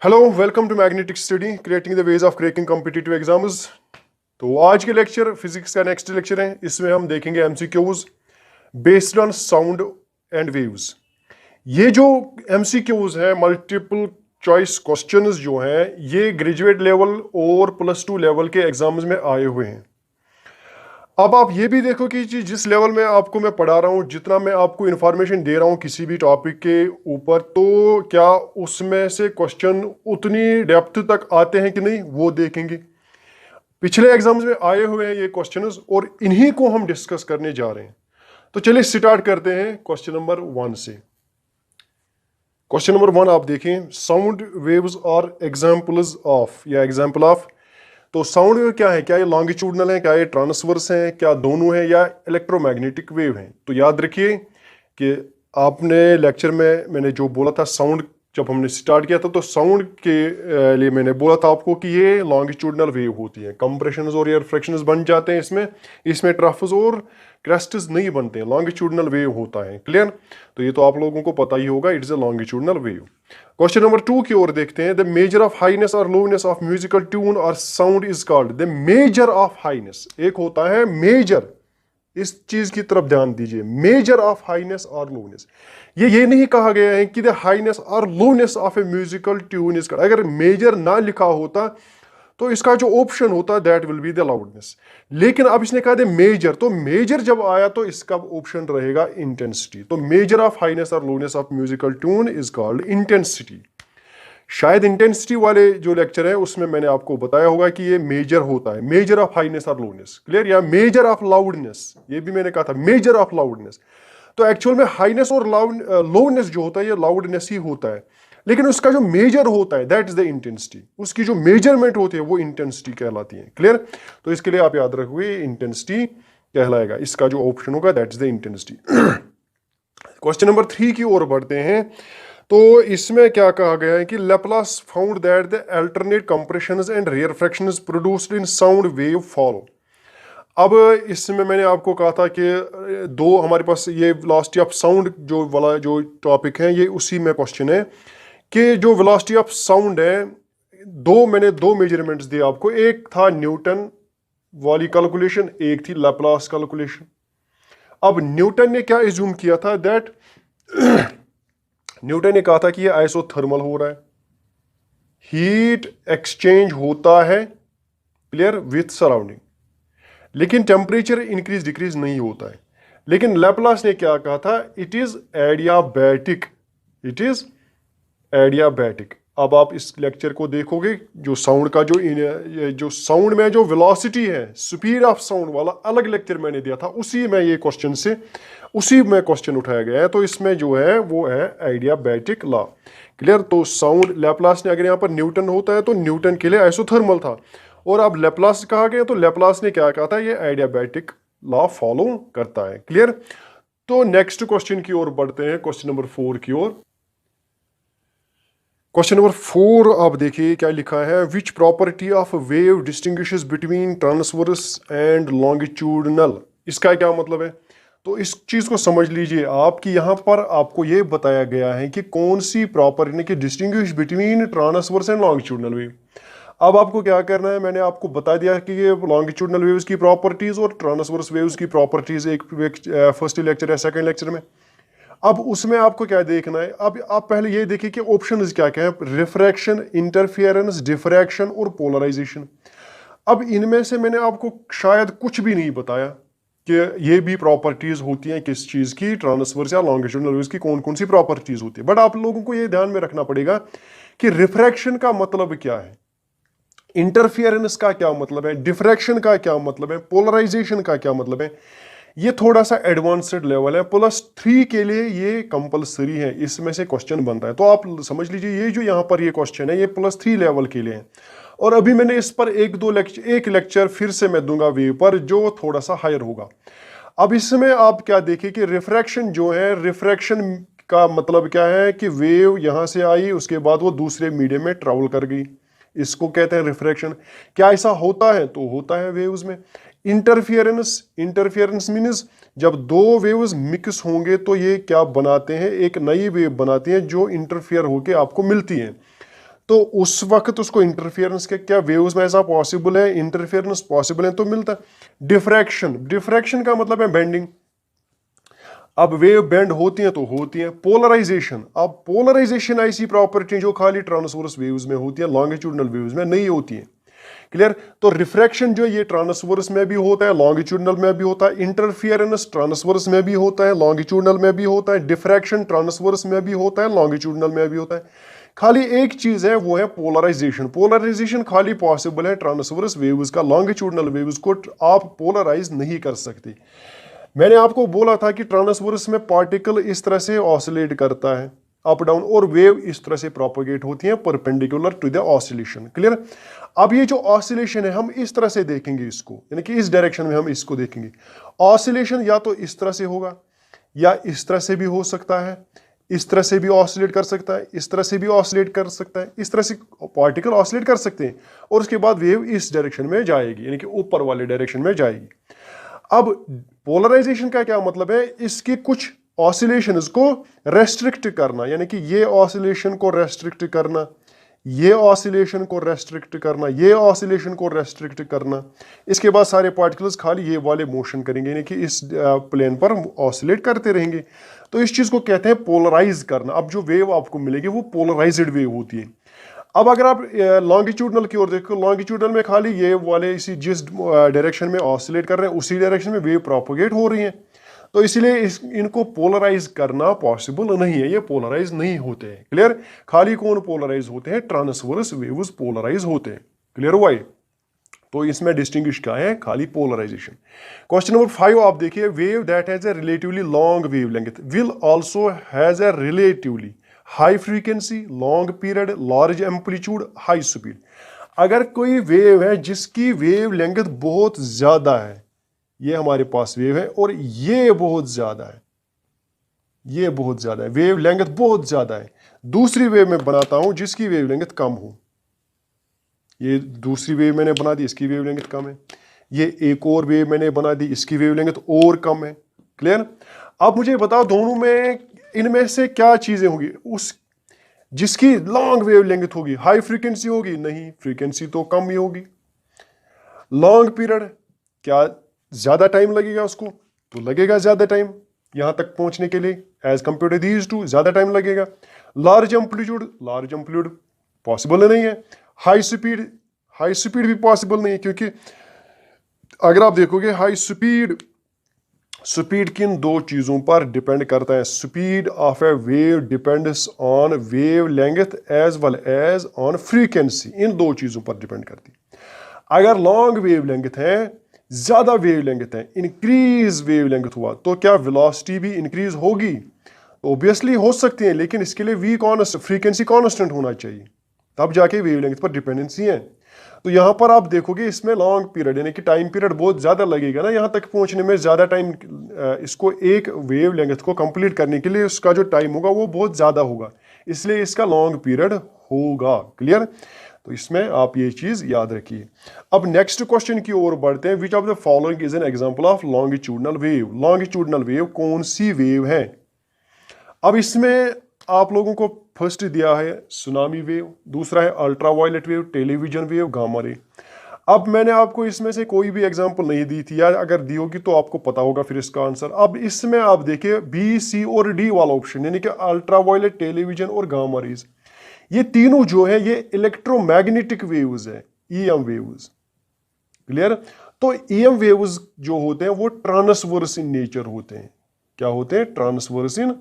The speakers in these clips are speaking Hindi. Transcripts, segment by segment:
Hello, welcome to magnetic study creating the ways of cracking competitive exams. तो आज के लेक्चर फिजिक्स का नेक्स्ट लेक्चर है। इसमें हम देखेंगे MCQs based on sound and waves. ये जो एमसीक्यूज हैं, मल्टीपल चॉइस क्वेश्चंस जो हैं, ये ग्रेजुएट लेवल और +2 लेवल के एग्जाम्स में आए हुए हैं। अब आप ये भी देखो कि जिस लेवल में आपको मैं पढ़ा रहा हूँ, जितना मैं आपको इन्फॉर्मेशन दे रहा हूँ किसी भी टॉपिक के ऊपर, तो क्या उसमें से क्वेश्चन उतनी डेप्थ तक आते हैं कि नहीं, वो देखेंगे। पिछले एग्जाम्स में आए हुए हैं ये क्वेश्चंस और इन्हीं को हम डिस्कस करने जा रहे हैं। तो चलिए स्टार्ट करते हैं क्वेश्चन नंबर 1 से। क्वेश्चन नंबर 1 आप देखें, sound waves are examples of, या एग्जाम्पल ऑफ। तो साउंड वेव क्या है? क्या ये लॉन्गिट्यूडनल है, क्या ये ट्रांसवर्स है, क्या दोनों है, या इलेक्ट्रोमैग्नेटिक वेव है? तो याद रखिए कि आपने लेक्चर में मैंने जो बोला था, साउंड जब हमने स्टार्ट किया था, तो साउंड के लिए मैंने बोला था आपको कि ये लॉन्गिट्यूडनल वेव होती है। कंप्रेशंस और एयर फ्रैक्शंस बन जाते हैं इसमें ट्रफ्स और क्रेस्ट्स नहीं बनते हैं, लॉन्गिट्यूडनल वेव होता है। क्लियर? तो ये तो आप लोगों को पता ही होगा, it is a longitudinal wave. Question number 2 की ओर देखते हैं। द मेजर ऑफ हाईनेस और लोनेस ऑफ म्यूजिकल ट्यून और sound is called. The measure of Highness, एक होता है मेजर, इस चीज की तरफ ध्यान दीजिए, मेजर ऑफ हाईनेस और लोनेस। ये नहीं कहा गया है कि द हाईनेस और lowness of a musical tune is called. अगर मेजर ना लिखा होता तो इसका जो ऑप्शन होता that will be the loudness, लेकिन अब इसने कहा द मेजर, तो मेजर जब आया तो इसका ऑप्शन रहेगा इंटेंसिटी। तो मेजर ऑफ हाईनेस और lowness of musical tune is called intensity. शायद इंटेंसिटी वाले जो लेक्चर है उसमें मैंने आपको बताया होगा कि ये मेजर होता है, मेजर ऑफ हाईनेस और लोनेस। क्लियर? या मेजर ऑफ लाउडनेस, ये भी मैंने कहा था, मेजर ऑफ लाउडनेस। तो एक्चुअल में हाईनेस और लोनेस जो होता है ये लाउडनेस ही होता है, लेकिन उसका जो मेजर होता है दैट इज द इंटेंसिटी। उसकी जो मेजरमेंट होती है वो इंटेंसिटी कहलाती है। क्लियर? तो इसके लिए आप याद रखोगे इंटेंसिटी कहलाएगा, इसका जो ऑप्शन होगा that is the intensity. Question number 3 की ओर बढ़ते हैं। तो इसमें क्या कहा गया है कि Laplace found that the alternate compressions and rarefactions produced in sound wave follow. अब इसमें मैंने आपको कहा था कि दो हमारे पास ये वेलोसिटी ऑफ साउंड जो वाला जो टॉपिक है, ये उसी में क्वेश्चन है कि जो वेलोसिटी ऑफ साउंड है, मैंने दो मेजरमेंट्स दिए आपको। एक था न्यूटन वाली कैलकुलेशन, एक थी लैप्लास कैलकुलेशन। अब न्यूटन ने क्या एज्यूम किया था दैट न्यूटन ने कहा था कि ये आइसोथर्मल हो रहा है, हीट एक्सचेंज होता है, क्लियर, विथ सराउंडिंग, लेकिन टेम्परेचर इंक्रीज डिक्रीज नहीं होता है। लेकिन लैप्लास ने क्या कहा था? It is adiabatic, it is adiabatic. अब आप इस लेक्चर को देखोगे, जो साउंड का जो साउंड में जो वेलोसिटी है, स्पीड ऑफ साउंड वाला अलग लेक्चर मैंने दिया था, उसी में ये क्वेश्चन से उसी में क्वेश्चन उठाया गया है। तो इसमें जो है वो है एडियाबैटिक लॉ। क्लियर? तो साउंड लैप्लास ने, अगर यहाँ पर न्यूटन होता है तो न्यूटन के लिए आइसोथर्मल था, और अब लैप्लास कहा गया तो लैप्लास ने क्या कहा था? ये एडियाबैटिक लॉ फॉलो करता है। क्लियर? तो नेक्स्ट क्वेश्चन की ओर बढ़ते हैं, क्वेश्चन नंबर 4 की ओर। क्वेश्चन नंबर 4 आप देखिए क्या लिखा है। Which property of wave distinguishes between transverse and longitudinal. इसका क्या मतलब है? तो इस चीज को समझ लीजिए आप कि यहाँ पर आपको ये बताया गया है कि कौन सी प्रॉपर्टी की distinguish between transverse and longitudinal wave. अब आपको क्या करना है, मैंने आपको बता दिया कि ये लॉन्गिट्यूडनल वेव्स की प्रॉपर्टीज और ट्रांसवर्स वेव्स की प्रॉपर्टीज एक फर्स्ट लेक्चर या सेकंड लेक्चर में। अब उसमें आपको क्या देखना है? अब आप पहले ये देखिए कि ऑप्शंस क्या क्या है। रिफ्रैक्शन, इंटरफेरेंस, डिफ्रैक्शन और पोलराइजेशन। अब इनमें से मैंने आपको शायद कुछ भी नहीं बताया कि ये भी प्रॉपर्टीज होती हैं किस चीज की, ट्रांसवर्स या लॉन्गिट्यूडनल वेव्स की कौन कौन सी प्रॉपर्टीज होती है। बट आप लोगों को ये ध्यान में रखना पड़ेगा कि रिफ्रैक्शन का मतलब क्या है, इंटरफियरेंस का क्या मतलब है, डिफ्रैक्शन का क्या मतलब है, पोलराइजेशन का क्या मतलब है। ये थोड़ा सा एडवांस्ड लेवल है, +3 के लिए ये कंपलसरी है, इसमें से क्वेश्चन बनता है। तो आप समझ लीजिए ये जो यहाँ पर ये क्वेश्चन है ये +3 लेवल के लिए है। और अभी मैंने इस पर एक लेक्चर फिर से मैं दूंगा वेव पर, जो थोड़ा सा हायर होगा। अब इसमें आप क्या देखिए कि रिफ्रैक्शन जो है, रिफ्रैक्शन का मतलब क्या है कि वेव यहाँ से आई, उसके बाद वो दूसरे मीडियम में ट्रेवल कर गई, इसको कहते हैं रिफ्रैक्शन। क्या ऐसा होता है? तो होता है वेव्स में। इंटरफियरेंस मीन्स जब दो वेव्स मिक्स होंगे तो ये क्या बनाते हैं? एक नई वेव बनाती हैं जो इंटरफियर होके आपको मिलती है। तो उस वक्त उसको इंटरफेरेंस के क्या वेव्स में ऐसा पॉसिबल है, इंटरफेरेंस पॉसिबल है तो मिलता है। डिफ्रैक्शन, डिफ्रैक्शन का मतलब है बेंडिंग। अब वेव बेंड होती हैं तो होती हैं। पोलराइजेशन, अब पोलराइजेशन ऐसी प्रॉपर्टी जो खाली ट्रांसवर्स वेव्स में होती है, लॉन्गिट्यूडनल वेव्स में नहीं होती है। क्लियर। तो रिफ्रैक्शन जो ये ट्रांसवर्स में भी होता है, लॉन्गिट्यूडनल में भी होता है, इंटरफियरेंस ट्रांसवर्स में भी होता है, लॉन्गिट्यूडनल में भी होता है, डिफ्रैक्शन ट्रांसवर्स में भी होता है, लॉन्गिट्यूडनल में भी होता है। खाली एक चीज है, वो है पोलराइजेशन। पोलराइजेशन खाली पॉसिबल है ट्रांसवर्स वेव्स का, लॉन्गिट्यूडनल वेव्स को आप पोलराइज नहीं कर सकते। मैंने आपको बोला था कि ट्रांसवर्स में पार्टिकल इस तरह से ऑसिलेट करता है अप डाउन, और वेव इस तरह से प्रोपोगेट होती है perpendicular to the oscillation. Clear. अब ये जो ऑसिलेशन है हम इस तरह से देखेंगे इसको, यानी कि इस डायरेक्शन में हम इसको देखेंगे। ऑसिलेशन या तो इस तरह से होगा या इस तरह से भी हो सकता है, इस तरह से भी ऑसिलेट कर सकता है, इस तरह से भी ऑसिलेट कर सकता है, इस तरह से पार्टिकल ऑसिलेट कर सकते हैं, और उसके बाद वेव इस डायरेक्शन में जाएगी, यानी कि ऊपर वाले डायरेक्शन में जाएगी। अब पोलराइजेशन का क्या मतलब है, इसके कुछ ऑसिलेशंस को रेस्ट्रिक्ट करना, यानी कि ये ऑसिलेशन को रेस्ट्रिक्ट करना, ये ऑसिलेशन को रेस्ट्रिक्ट करना, ये ऑसिलेशन को रेस्ट्रिक्ट करना। इसके बाद सारे पार्टिकल्स खाली ये वाले मोशन करेंगे, यानी कि इस प्लेन पर ऑसिलेट करते रहेंगे। तो इस चीज को कहते हैं पोलराइज करना। अब जो वेव आपको मिलेगी वो पोलराइज्ड वेव होती है। अब अगर आप लॉन्गिट्यूडनल की ओर देखो, लॉन्गिट्यूडनल में खाली ये वाले इसी जिस डायरेक्शन में ऑसिलेट कर रहे हैं उसी डायरेक्शन में वेव प्रोपोगेट हो रही है, तो इसलिए इनको पोलराइज करना पॉसिबल नहीं है, ये पोलराइज नहीं होते हैं। क्लियर। खाली कौन पोलराइज होते हैं, ट्रांसवर्स वेव्स पोलराइज होते हैं। क्लियर हुआ ये। तो इसमें डिस्टिंग्विश क्या है, खाली पोलराइजेशन। क्वेश्चन नंबर 5 आप देखिए, wave that has a relatively long wave length will also has a relatively high frequency, long period, large amplitude, high speed. अगर कोई वेव है जिसकी वेव लेंथ बहुत ज्यादा है, ये हमारे पास वेव है और ये बहुत ज्यादा है, ये बहुत ज्यादा है, वेव लेंथ बहुत ज्यादा है। दूसरी वेव में बनाता हूं जिसकी वेव लेंथ कम हो, ये दूसरी वेव मैंने बना दी, इसकी वेव लेंथ कम है। ये एक और वेव मैंने बना दी, इसकी वेव लेंथ और कम है। क्लियर। अब मुझे बताओ दोनों में इनमें से क्या चीजें होगी, उस जिसकी लॉन्ग वेव लेंथ होगी हाई फ्रीक्वेंसी होगी, नहीं, फ्रीक्वेंसी तो कम ही होगी। लॉन्ग पीरियड, क्या ज्यादा टाइम लगेगा उसको, तो लगेगा ज्यादा टाइम यहां तक पहुंचने के लिए, as compare to these two ज्यादा टाइम लगेगा। लार्ज एम्पलीट्यूड पॉसिबल नहीं है। हाई स्पीड भी पॉसिबल नहीं है, क्योंकि अगर आप देखोगे हाई स्पीड किन दो चीजों पर डिपेंड करता है। Speed of a wave depends on wavelength as well as on frequency, इन दो चीजों पर डिपेंड करती है। अगर लॉन्ग वेव लेंथ है, ज्यादा वेव लेंथ है, इंक्रीज वेव लेंथ हुआ, तो क्या वेलोसिटी भी इंक्रीज होगी, ऑब्वियसली हो सकती है, लेकिन इसके लिए फ्रीक्वेंसी कांस्टेंट होना चाहिए, तब जाके वेव लेंथ पर डिपेंडेंसी है। तो यहां पर आप देखोगे इसमें लॉन्ग पीरियड यानी कि टाइम पीरियड बहुत ज्यादा लगेगा ना, यहां तक पहुंचने में ज्यादा टाइम, इसको एक वेव लेंथ को कंप्लीट करने के लिए उसका जो टाइम होगा वो बहुत ज्यादा होगा, इसलिए इसका लॉन्ग पीरियड होगा। क्लियर। तो इसमें आप ये चीज याद रखिए। अब नेक्स्ट क्वेश्चन की ओर बढ़ते हैं। विच of the following is an example of longitudinal wave. Longitudinal wave कौन सी वेव है। अब इसमें आप लोगों को फर्स्ट दिया है सुनामी वेव, दूसरा है ultraviolet wave, television wave, gamma ray. अब मैंने आपको इसमें से कोई भी एग्जांपल नहीं दी थी, या अगर दी होगी तो आपको पता होगा फिर इसका आंसर। अब इसमें आप देखिए बी, सी और डी वाला ऑप्शन, यानी कि अल्ट्रावायलेट, टेलीविजन और गामा रेज, ये तीनों जो है ये इलेक्ट्रोमैग्नेटिक वेव्स है, ईएम वेव्स। क्लियर। तो ईएम वेव्स जो होते हैं वो ट्रांसवर्स इन नेचर होते हैं। क्या होते हैं, ट्रांसवर्स इन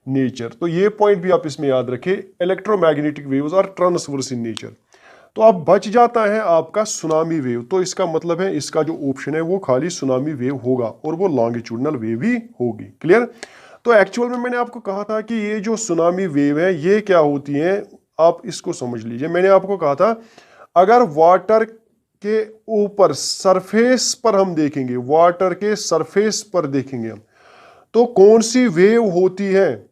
नेचर। तो ये पॉइंट भी आप इसमें याद रखिए, इलेक्ट्रोमैग्नेटिक वेव्स और ट्रांसवर्स इन नेचर। तो अब बच जाता है आपका सुनामी वेव, तो इसका मतलब है इसका जो ऑप्शन है वो खाली सुनामी वेव होगा और वो लॉन्गिट्यूडनल वेव ही होगी। क्लियर। तो एक्चुअल में मैंने आपको कहा था कि ये जो सुनामी वेव है ये क्या होती है, आप इसको समझ लीजिए। मैंने आपको कहा था अगर वाटर के ऊपर सरफेस पर हम देखेंगे, वाटर के सरफेस पर देखेंगे हम, तो कौन सी वेव होती है।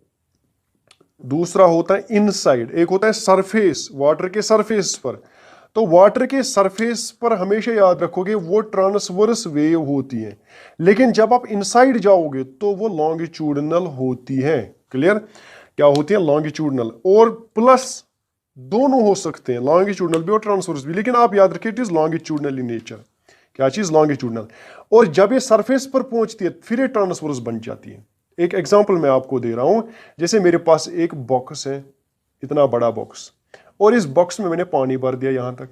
दूसरा होता है इनसाइड, एक होता है सरफेस, वाटर के सरफेस पर। तो वाटर के सरफेस पर हमेशा याद रखोगे वो ट्रांसवर्स वेव होती है, लेकिन जब आप इनसाइड जाओगे तो वो लॉन्गिट्यूडनल होती है। क्लियर। क्या होती है, लॉन्गिट्यूडनल। और प्लस दोनों हो सकते हैं, लॉन्गिट्यूडनल भी और ट्रांसवर्स भी, लेकिन आप याद रखिए it is longitudinal in nature. क्या चीज? लॉन्गिट्यूडनल। और जब ये सरफेस पर पहुंचती है फिर ये ट्रांसवर्स बन जाती है। एक एग्जांपल मैं आपको दे रहा हूं, जैसे मेरे पास एक बॉक्स है, इतना बड़ा बॉक्स, और इस बॉक्स में मैंने पानी भर दिया यहां तक।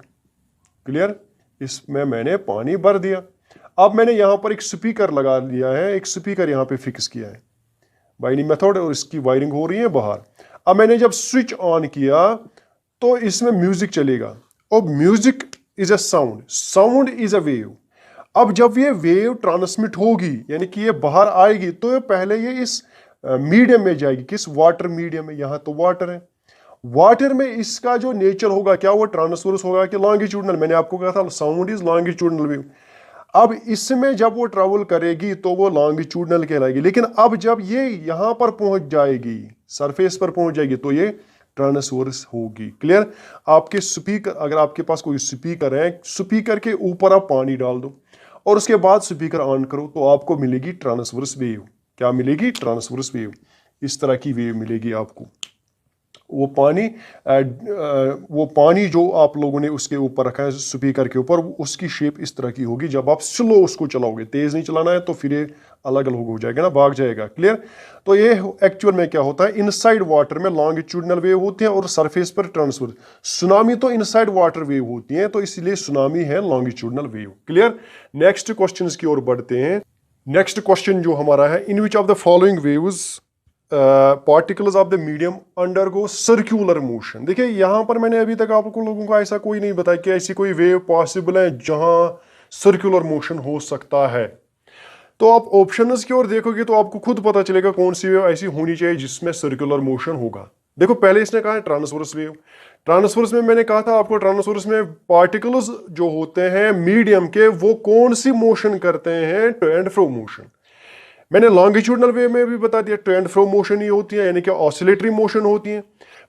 क्लियर? इसमें मैंने पानी भर दिया। अब मैंने यहां पर एक स्पीकर लगा लिया है, एक स्पीकर यहां पे फिक्स किया है बाइनिंग मेथड, और इसकी वायरिंग हो रही है बाहर। अब मैंने जब स्विच ऑन किया तो इसमें म्यूजिक चलेगा, और music is a sound, sound is a wave. अब जब ये वेव ट्रांसमिट होगी, यानी कि ये बाहर आएगी, तो ये पहले ये इस मीडियम में जाएगी। किस? वाटर मीडियम में। यहां तो वाटर है, वाटर में इसका जो नेचर होगा क्या? वो ट्रांसवर्स होगा कि लॉन्गिट्यूडनल? मैंने आपको कहा था साउंड इज लॉन्गिट्यूडनल वेव। अब इसमें जब वो ट्रेवल करेगी तो वो लॉन्गिट्यूडनल कहलाएगी, लेकिन अब जब ये यहां पर पहुंच जाएगी, सरफेस पर पहुंच जाएगी, तो ये ट्रांसवर्स होगी। क्लियर? आपके स्पीकर, अगर आपके पास कोई स्पीकर है, स्पीकर के ऊपर आप पानी डाल दो और उसके बाद स्पीकर ऑन करो, तो आपको मिलेगी ट्रांसवर्स वेव। क्या मिलेगी? Transverse wave. इस तरह की वेव मिलेगी आपको। वो पानी जो आप लोगों ने उसके ऊपर रखा है स्पीकर के ऊपर, उसकी शेप इस तरह की होगी। जब आप स्लो उसको चलाओगे, तेज नहीं चलाना है, तो फिर ये अलग अलग हो जाएगा ना, भाग जाएगा। क्लियर? तो ये एक्चुअल में क्या होता है, इनसाइड वाटर में लॉन्गिट्यूडनल वेव होती है और सरफेस पर ट्रांसवर्स। सुनामी तो इनसाइड वाटर वेव होती है, तो इसलिए सुनामी है longitudinal wave. Clear? Next question की ओर बढ़ते हैं। नेक्स्ट क्वेश्चन जो हमारा है, in which of the following waves particles of the medium undergo circular motion. देखिए यहां पर मैंने अभी तक आपको लोगों को ऐसा कोई नहीं बताया कि ऐसी कोई वेव पॉसिबल है जहां सर्कुलर मोशन हो सकता है। तो आप ऑप्शंस की ओर देखोगे तो आपको खुद पता चलेगा कौन सी वेव ऐसी होनी चाहिए जिसमें सर्कुलर मोशन होगा। देखो पहले इसने कहा है ट्रांसवर्स वेव। ट्रांसवर्स में मैंने कहा था आपको, ट्रांसवर्स में पार्टिकल्स जो होते हैं मीडियम के, वो कौन सी मोशन करते हैं? To and fro motion. मैंने लॉन्गिट्यूडनल वेव में भी बता दिया, टू एंड फ्रो मोशन ही होती है, यानी कि ऑसिलेटरी मोशन होती है।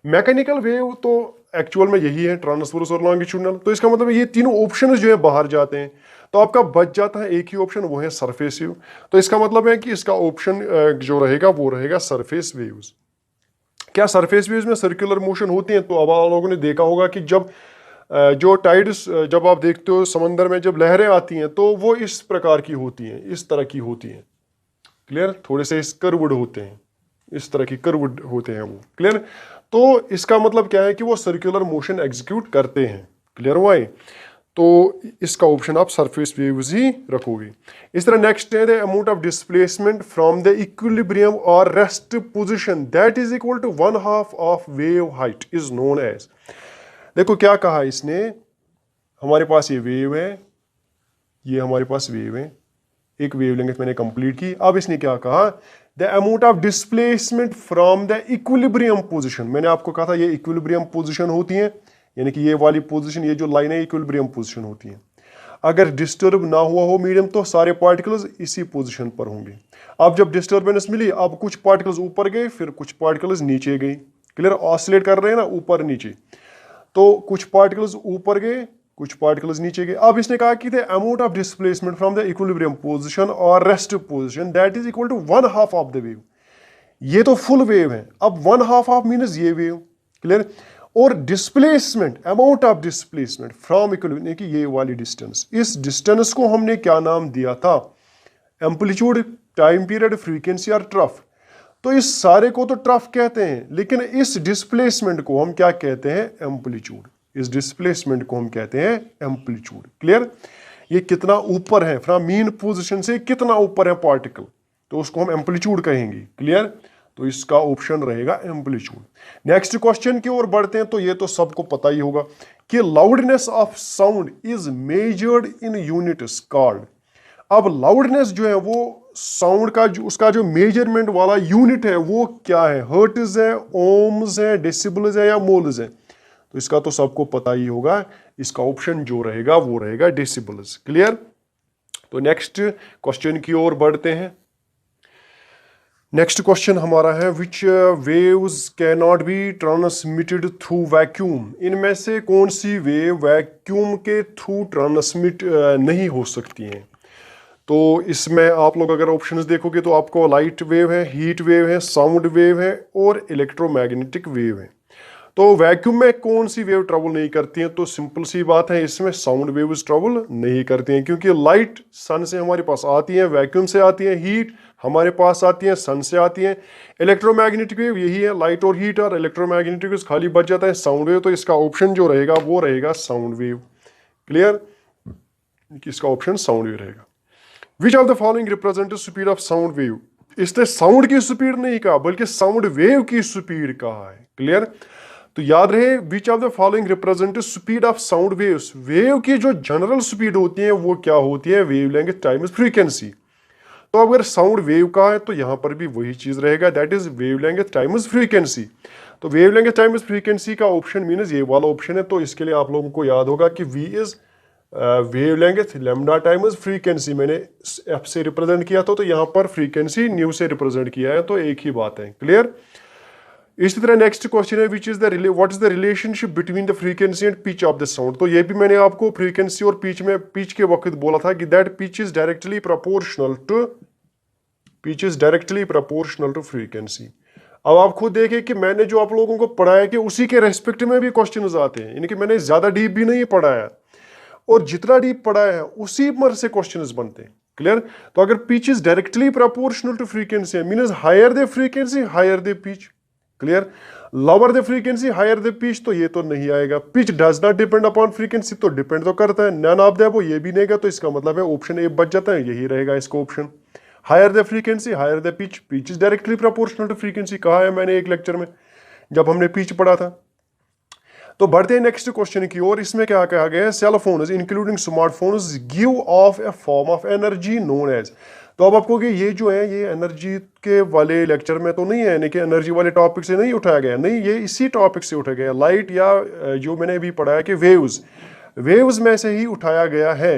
मैकेनिकल वेव तो एक्चुअल में यही है, ट्रांसवर्स और लॉन्गिट्यूडनल। तो इसका मतलब ये तीनों ऑप्शन जो है बाहर जाते हैं, तो आपका बच जाता है एक ही ऑप्शन, वो है सरफेस वेव। तो इसका मतलब है कि इसका ऑप्शन जो रहेगा वो रहेगा सरफेस वेव्स। क्या सरफेस वेव्स में सर्कुलर मोशन होती है? तो अब आप लोगों ने देखा होगा कि जब जो टाइड्स, जब आप देखते हो समंदर में जब लहरें आती हैं, तो वो इस प्रकार की होती हैं, इस तरह की होती हैं। क्लियर? थोड़े से कर्व्ड होते हैं, इस तरह की कर्व्ड होते हैं वो। क्लियर? तो इसका मतलब क्या है कि वो सर्कुलर मोशन एग्जीक्यूट करते हैं। क्लियर हुआ है? तो इसका ऑप्शन आप सरफेस वेव्स ही रखोगे। इस तरह नेक्स्ट है, the amount of displacement from the equilibrium और rest position that is equal to 1/2 of wave height is known as. देखो क्या कहा इसने, हमारे पास ये वेव है, ये हमारे पास वेव है, एक वेवलेंथ मैंने कंप्लीट की। अब इसने क्या कहा, the amount of displacement from the equilibrium position. मैंने आपको कहा था ये इक्विलिब्रियम पोजीशन होती है, यानी कि ये वाली पोजीशन, ये जो लाइन है इक्विलिब्रियम पोजीशन होती है। अगर डिस्टर्ब ना हुआ हो मीडियम तो सारे पार्टिकल्स इसी पोजीशन पर होंगे। अब जब डिस्टर्बेंस मिली, अब कुछ पार्टिकल्स ऊपर गए, फिर कुछ पार्टिकल्स नीचे गए। क्लियर? ऑसिलेट कर रहे हैं ना ऊपर नीचे, तो कुछ पार्टिकल्स ऊपर गए, कुछ पार्टिकल्स नीचे गए। अब इसने कहा कि the amount of displacement from the equilibrium position और rest position that is equal to 1/2 of the wave. ये तो फुल वेव है, अब 1/2 ऑफ मीन्स ये वेव। क्लियर? और displacement, amount of displacement from equilibrium, कि ये वाली डिस्टेंस, इस डिस्टेंस को हमने क्या नाम दिया था? एम्पलीट्यूड, टाइम पीरियड, फ्रीक्वेंसी और ट्रफ। तो इस सारे को तो ट्रफ कहते हैं, लेकिन इस डिस्प्लेसमेंट को हम क्या कहते हैं? एम्पलीट्यूड। इस डिस्प्लेसमेंट को हम कहते हैं एम्पलीट्यूड। क्लियर? ये कितना ऊपर है, फ्रॉम मीन पोजीशन से कितना ऊपर है पार्टिकल, तो उसको हम एम्पलीट्यूड कहेंगे। क्लियर? तो इसका ऑप्शन रहेगा एम्पलीट्यूड। नेक्स्ट क्वेश्चन की ओर बढ़ते हैं। तो ये तो सबको पता ही होगा कि loudness of sound is measured in units called. अब लाउडनेस जो है वो साउंड का उसका जो मेजरमेंट वाला यूनिट है वो क्या है? हर्ट्ज है, ओम्स है, डेसिबल्स है या मोल्स है? तो इसका तो सबको पता ही होगा, इसका ऑप्शन जो रहेगा वो रहेगा डेसिबल्स। क्लियर? तो नेक्स्ट क्वेश्चन की ओर बढ़ते हैं। नेक्स्ट क्वेश्चन हमारा है, which waves can not be transmitted through vacuum. इनमें से कौन सी वेव वैक्यूम के थ्रू ट्रांसमिट नहीं हो सकती हैं? तो इसमें आप लोग अगर ऑप्शंस देखोगे तो आपको लाइट वेव है, हीट वेव है, साउंड वेव है और इलेक्ट्रोमैग्नेटिक वेव है। तो वैक्यूम में कौन सी वेव ट्रेवल नहीं करती है? तो सिंपल सी बात है, इसमें साउंड वेव्स ट्रेवल नहीं करती हैं, क्योंकि लाइट सन से हमारे पास आती है, वैक्यूम से आती है, हीट हमारे पास आती है, सन से आती है। इलेक्ट्रोमैग्नेटिक वेव यही है, लाइट और हीट, और इलेक्ट्रोमैग्नेटिक वेव खाली बच जाता है साउंड वेव। तो इसका ऑप्शन जो रहेगा वो रहेगा साउंड वेव। क्लियर? इसका ऑप्शन साउंड वेव रहेगा। विच of the following represent speed of sound wave? इसने साउंड की स्पीड नहीं कहा, बल्कि साउंड वेव की स्पीड कहा है। क्लियर? तो याद रहे, विच of the following represent speed of sound waves. Wave की जो जनरल स्पीड होती है वो क्या होती है? Wavelength times frequency. तो अगर साउंड वेव का है तो यहां पर भी वही चीज रहेगा, that is wavelength times frequency. तो वेवलेंथ टाइम्स फ्रीक्वेंसी का ऑप्शन मीन्स ये वाला ऑप्शन है। तो इसके लिए आप लोगों को याद होगा कि v is wavelength lambda times frequency. मैंने एफ से रिप्रेजेंट किया था, तो यहाँ पर फ्रीक्वेंसी न्यू से रिप्रेजेंट किया है, तो एक ही बात है। क्लियर? इसी तरह नेक्स्ट क्वेश्चन है, which is the what is the relationship between the frequency and pitch of the sound. तो ये भी मैंने आपको फ्रीक्वेंसी और पिच के वक्त बोला था कि that pitch is directly proportional to frequency. अब आप खुद देखिए कि मैंने जो आप लोगों को पढ़ाया कि उसी के रेस्पेक्ट में भी क्वेश्चन आते हैं, यानी कि मैंने ज्यादा डीप भी नहीं पढ़ाया, और जितना डीप पढ़ाया है उसी पर से क्वेश्चंस बनते हैं। क्लियर? तो अगर pitch is directly proportional to frequency means higher the frequency higher the pitch. Clear? Lower the frequency higher the pitch, तो ये तो नहीं आएगा। Pitch does not depend upon frequency, तो डिपेंड तो करता है। नन ऑफ द वो ये भी नहीं, तो इसका मतलब है ऑप्शन ए बच जाता है, यही रहेगा इसका option. Higher the frequency higher the pitch, pitch is directly proportional to frequency, कहा है मैंने एक लेक्चर में जब हमने पिच पढ़ा था। तो बढ़ते हैं नेक्स्ट क्वेश्चन की ओर। इसमें क्या कहा गया है? Cell phones including smartphones give off a form of energy known as. तो अब आपको कि ये जो है ये एनर्जी के वाले लेक्चर में तो नहीं है, यानी कि एनर्जी वाले टॉपिक से नहीं उठाया गया, नहीं, ये इसी टॉपिक से उठाया गया। लाइट या जो मैंने अभी पढ़ा है कि वेव्स में से ही उठाया गया है।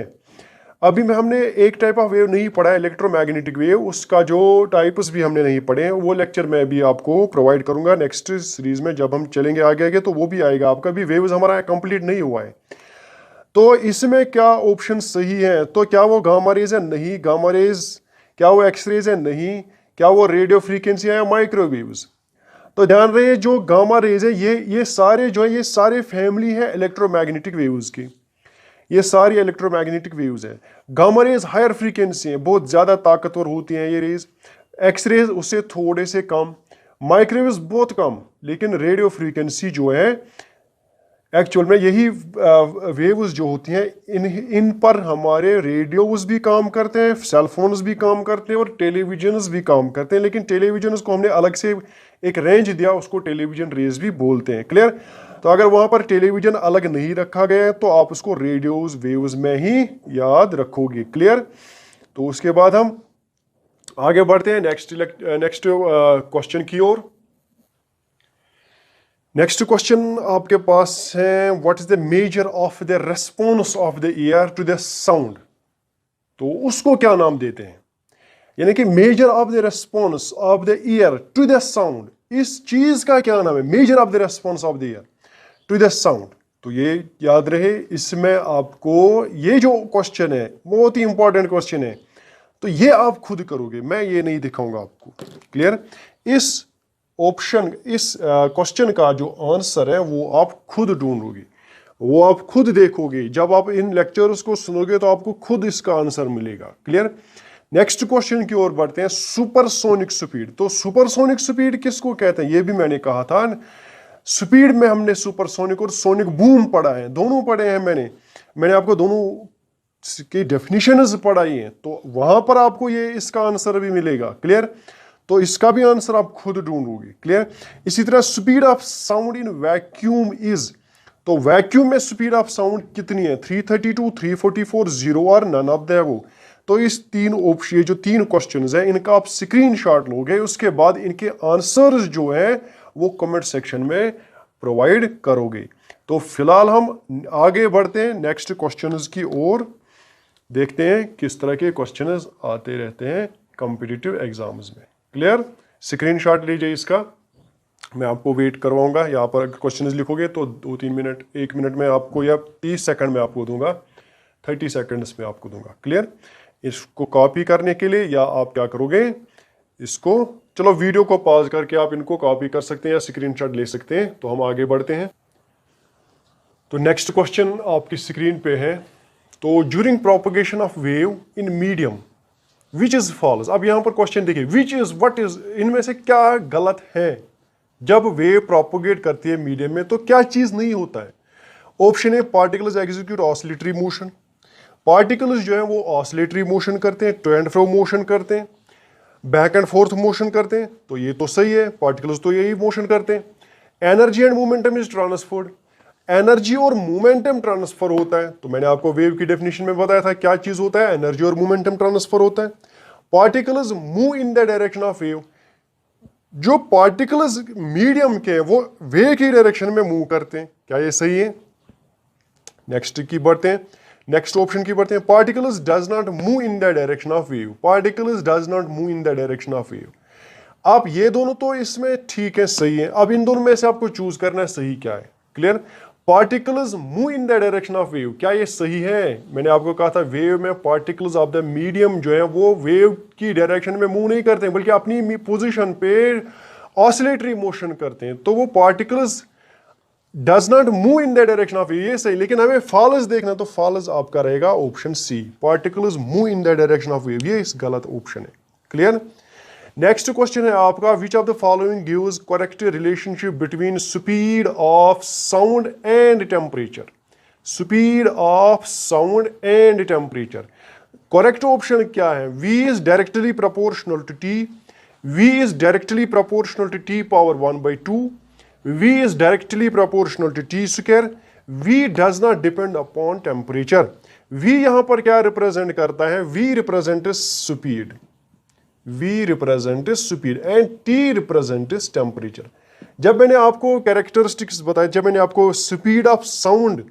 अभी में हमने एक टाइप ऑफ वेव नहीं पढ़ा है, इलेक्ट्रोमैग्नेटिक वेव, उसका जो टाइप्स भी हमने नहीं पढ़े हैं, वो लेक्चर मैं भी आपको प्रोवाइड करूंगा नेक्स्ट सीरीज में। जब हम चलेंगे आगे तो वो भी आएगा आपका भी। वेव्स हमारा कंप्लीट नहीं हुआ है। तो इसमें क्या ऑप्शन सही है? तो क्या वो गामा रेज है? नहीं। गामा रेज क्या वो एक्सरेज है? नहीं। क्या वो रेडियो फ्रीक्वेंसी है या माइक्रोवेव्स? तो ध्यान रहे, जो गामा रेज है ये सारे जो है ये सारे फैमिली है इलेक्ट्रोमैग्नेटिक वेव्स की, ये सारी इलेक्ट्रोमैग्नेटिक वेव्स है। गामा रेज हायर फ्रीक्वेंसी है, बहुत ज्यादा ताकतवर होती हैं ये रेज। एक्स रेज उससे थोड़े से कम, माइक्रोवेव्स बहुत कम, लेकिन रेडियो फ्रीक्वेंसी जो है एक्चुअल में यही वेव्स जो होती हैं इन पर हमारे रेडियोज भी काम करते हैं, सेलफोन्स भी काम करते हैं और टेलीविजन्स भी काम करते हैं। लेकिन टेलीविजन्स को हमने अलग से एक रेंज दिया, उसको टेलीविजन रेज भी बोलते हैं। क्लियर? तो अगर वहां पर टेलीविजन अलग नहीं रखा गया है तो आप उसको रेडियोज वेव्स में ही याद रखोगे। क्लियर? तो उसके बाद हम आगे बढ़ते हैं नेक्स्ट क्वेश्चन की ओर। नेक्स्ट क्वेश्चन आपके पास है, what is the measure of the response of the ear to the sound. तो उसको क्या नाम देते हैं? यानी कि measure of the response of the ear to the sound, इस चीज का क्या नाम है? Measure of the response of the ear to the sound. तो ये याद रहे, इसमें आपको ये जो क्वेश्चन है बहुत ही इंपॉर्टेंट क्वेश्चन है, तो ये आप खुद करोगे, मैं ये नहीं दिखाऊंगा आपको। क्लियर? इस ऑप्शन, इस क्वेश्चन का जो आंसर है वो आप खुद ढूंढोगे, वो आप खुद देखोगे। जब आप इन लेक्चर्स को सुनोगे तो आपको खुद इसका आंसर मिलेगा। क्लियर? नेक्स्ट क्वेश्चन की ओर बढ़ते हैं, सुपरसोनिक स्पीड। तो सुपरसोनिक स्पीड किसको कहते हैं? ये भी मैंने कहा था, स्पीड में हमने सुपरसोनिक और सोनिक बूम पढ़ा है, दोनों पढ़े हैं मैंने आपको दोनों की डेफिनेशंस पढ़ाई हैं, तो वहां पर आपको ये इसका आंसर भी मिलेगा। क्लियर? तो इसका भी आंसर आप खुद ढूंढोगे। क्लियर? इसी तरह speed of sound in vacuum is, तो वैक्यूम में स्पीड ऑफ साउंड कितनी है? 332, 344, 0 और नन ऑफ द अबव। तो इस तीन ऑप्शन, ये जो तीन क्वेश्चंस है इनका आप स्क्रीनशॉट लोगे, उसके बाद इनके आंसर्स जो है वो कमेंट सेक्शन में प्रोवाइड करोगे। तो फिलहाल हम आगे बढ़ते हैं नेक्स्ट क्वेश्चंस की ओर, देखते हैं किस तरह के क्वेश्चंस आते रहते हैं कॉम्पिटिटिव एग्जाम्स में। क्लियर? स्क्रीनशॉट लीजिए इसका, मैं आपको वेट करवाऊंगा। यहाँ पर क्वेश्चंस लिखोगे तो 2-3 मिनट, 1 मिनट में आपको या 30 सेकंड में आपको दूंगा, 30 सेकंड्स में आपको दूंगा। क्लियर? इसको कॉपी करने के लिए या आप क्या करोगे, इसको चलो वीडियो को पॉज करके आप इनको कॉपी कर सकते हैं या स्क्रीनशॉट ले सकते हैं। तो हम आगे बढ़ते हैं। तो नेक्स्ट क्वेश्चन आपकी स्क्रीन पे है। तो during propagation of wave in medium which is false. अब यहां पर क्वेश्चन देखिए, विच इज, व्हाट इज, इनमें से क्या गलत है। जब वेव प्रोपगेट करती है मीडियम में तो क्या चीज नहीं होता है। Option A, particles execute oscillatory motion. Particles जो है वो ऑसिलेटरी मोशन करते हैं, टू एंड फ्रो मोशन करते हैं, बैक एंड फोर्थ मोशन करते हैं। तो ये तो सही है, पार्टिकल्स तो यही मोशन करते हैं। Energy and momentum is transferred. Energy और मोमेंटम ट्रांसफर होता है। तो मैंने आपको वेव की डेफिनेशन में बताया था क्या चीज होता है, एनर्जी और मोमेंटम ट्रांसफर होता है। Particles move in the direction of wave. जो पार्टिकल्स मीडियम के वो वेव की डायरेक्शन में मूव करते हैं। क्या ये सही है। नेक्स्ट की बढ़ते हैं, नेक्स्ट ऑप्शन की बढ़ते हैं। Particles does not move in the direction of wave. Particles does not move in the direction of wave. आप ये दोनों तो इसमें ठीक है, सही है। अब इन दोनों में से आपको चूज करना है सही क्या है। Clear. Particles move in the direction of wave, क्या ये सही है। मैंने आपको कहा था वेव में पार्टिकल्स ऑफ द मीडियम जो है वो वेव की डायरेक्शन में मूव नहीं करते हैं, बल्कि अपनी पोजीशन पे ऑसिलेटरी मोशन करते हैं। तो वो particles does not move in the direction of wave, ये सही। लेकिन हमें फॉल्स देखना, तो फॉल्स आपका रहेगा option c, particles move in the direction of wave, ये इस गलत ऑप्शन है। क्लियर। नेक्स्ट क्वेश्चन है आपका, which of the following gives correct relationship between speed of sound and temperature. Speed of sound and temperature. Correct option क्या है। V is directly proportional to T, V is directly proportional to T power 1/2, V is directly proportional to T square, V does not depend upon temperature. V यहां पर क्या रिप्रेजेंट करता है, V represent speed, V represent speed and T represent temperature. जब मैंने आपको कैरेक्टरिस्टिक्स बताया, जब मैंने आपको स्पीड ऑफ साउंड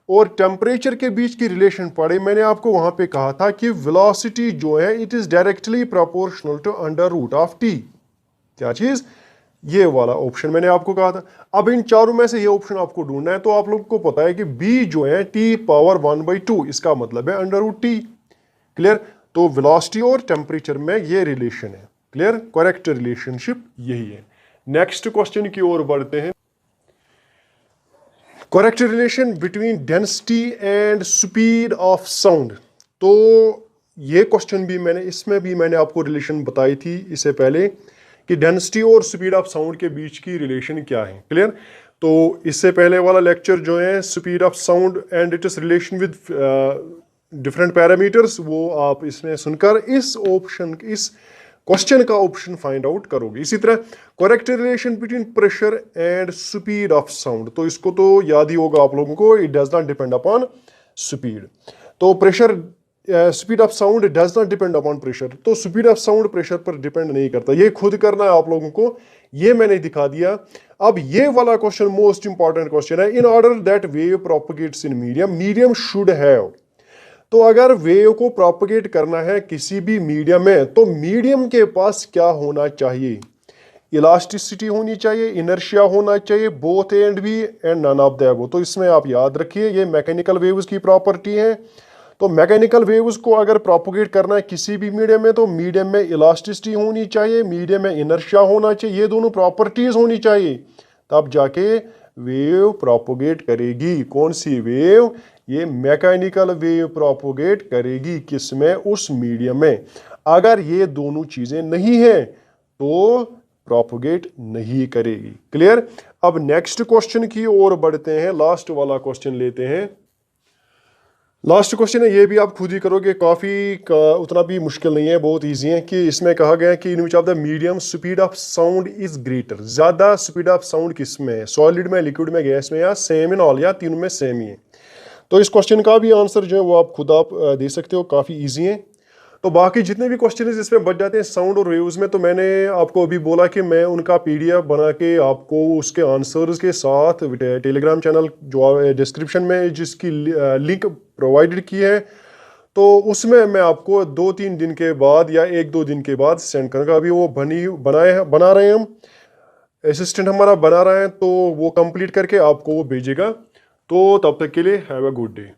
और टेम्परेचर के बीच की रिलेशन पढ़ी, मैंने आपको वहां पे कहा था कि वेलोसिटी जो है it is directly proportional to under root of T। क्या चीज, ये वाला ऑप्शन मैंने आपको कहा था। अब इन चारों में से ये ऑप्शन आपको ढूंढना है। तो आप लोगों को पता है कि B जो है T पावर 1/2, इसका मतलब है अंडर रूट T। क्लियर। तो वेलोसिटी और टेम्परेचर में ये रिलेशन है। क्लियर, करेक्ट रिलेशनशिप यही है। नेक्स्ट क्वेश्चन की ओर बढ़ते हैं। Correct relation between density and speed of sound. तो ये क्वेश्चन भी मैंने, इसमें भी मैंने आपको रिलेशन बताई थी इससे पहले कि डेंसिटी और स्पीड ऑफ साउंड के बीच की रिलेशन क्या है। क्लियर। तो इससे पहले वाला लेक्चर जो है speed of sound and it's relation with different parameters, वो आप इसमें सुनकर इस ऑप्शन, इस क्वेश्चन का ऑप्शन फाइंड आउट करोगे। इसी तरह correct relation between pressure and speed of sound, तो इसको तो याद ही होगा आप लोगों को, it does not depend upon speed. तो pressure, speed of sound does not depend upon pressure. तो स्पीड ऑफ साउंड प्रेशर पर डिपेंड नहीं करता, ये खुद करना है आप लोगों को, ये मैंने दिखा दिया। अब ये वाला क्वेश्चन मोस्ट इंपॉर्टेंट क्वेश्चन है। In order that wave propagates in medium, medium should have. तो अगर वेव को प्रोपगेट करना है किसी भी मीडियम में, तो मीडियम के पास क्या होना चाहिए, इलास्टिसिटी होनी चाहिए, इनर्शिया होना चाहिए, both and B and none of the above. तो इसमें आप याद रखिए ये मैकेनिकल वेव्स की प्रॉपर्टी है। तो मैकेनिकल वेव्स को अगर प्रोपगेट करना है किसी भी मीडियम में, तो मीडियम में इलास्टिसिटी होनी चाहिए, मीडियम में इनर्शिया होना चाहिए, ये दोनों प्रॉपर्टीज होनी चाहिए, तब जाके वेव प्रोपगेट करेगी। कौन सी वेव, ये मैकेनिकल वेव प्रोपगेट करेगी किसमें, उस मीडियम में। अगर ये दोनों चीजें नहीं है तो प्रोपगेट नहीं करेगी। क्लियर। अब नेक्स्ट क्वेश्चन की ओर बढ़ते हैं, लास्ट वाला क्वेश्चन लेते हैं। लास्ट क्वेश्चन है, ये भी आप खुद ही करोगे, उतना भी मुश्किल नहीं है, बहुत इजी है। कि इसमें कहा गया है कि in which of the medium speed of sound is greater. ज्यादा स्पीड ऑफ साउंड किस में है, सॉलिड में, लिक्विड में, गैस में, या सेम इन ऑल, या तीनों में सेम ही है। तो इस क्वेश्चन का भी आंसर जो है वो आप खुद दे सकते हो, काफ़ी इजी है। तो बाकी जितने भी क्वेश्चन इसमें बच जाते हैं साउंड और वेव्स में, तो मैंने आपको अभी बोला कि मैं उनका PDF बना के आपको उसके आंसर्स के साथ टेलीग्राम चैनल जो डिस्क्रिप्शन में जिसकी लिंक प्रोवाइडेड की है, तो उसमें मैं आपको 2-3 दिन के बाद या 1-2 दिन के बाद सेंड करूँगा। अभी वो बना रहे हैं हम, असिस्टेंट हमारा बना रहा है, तो वो कंप्लीट करके आपको वो भेजेगा। तो तब तक के लिए हैव अ गुड डे।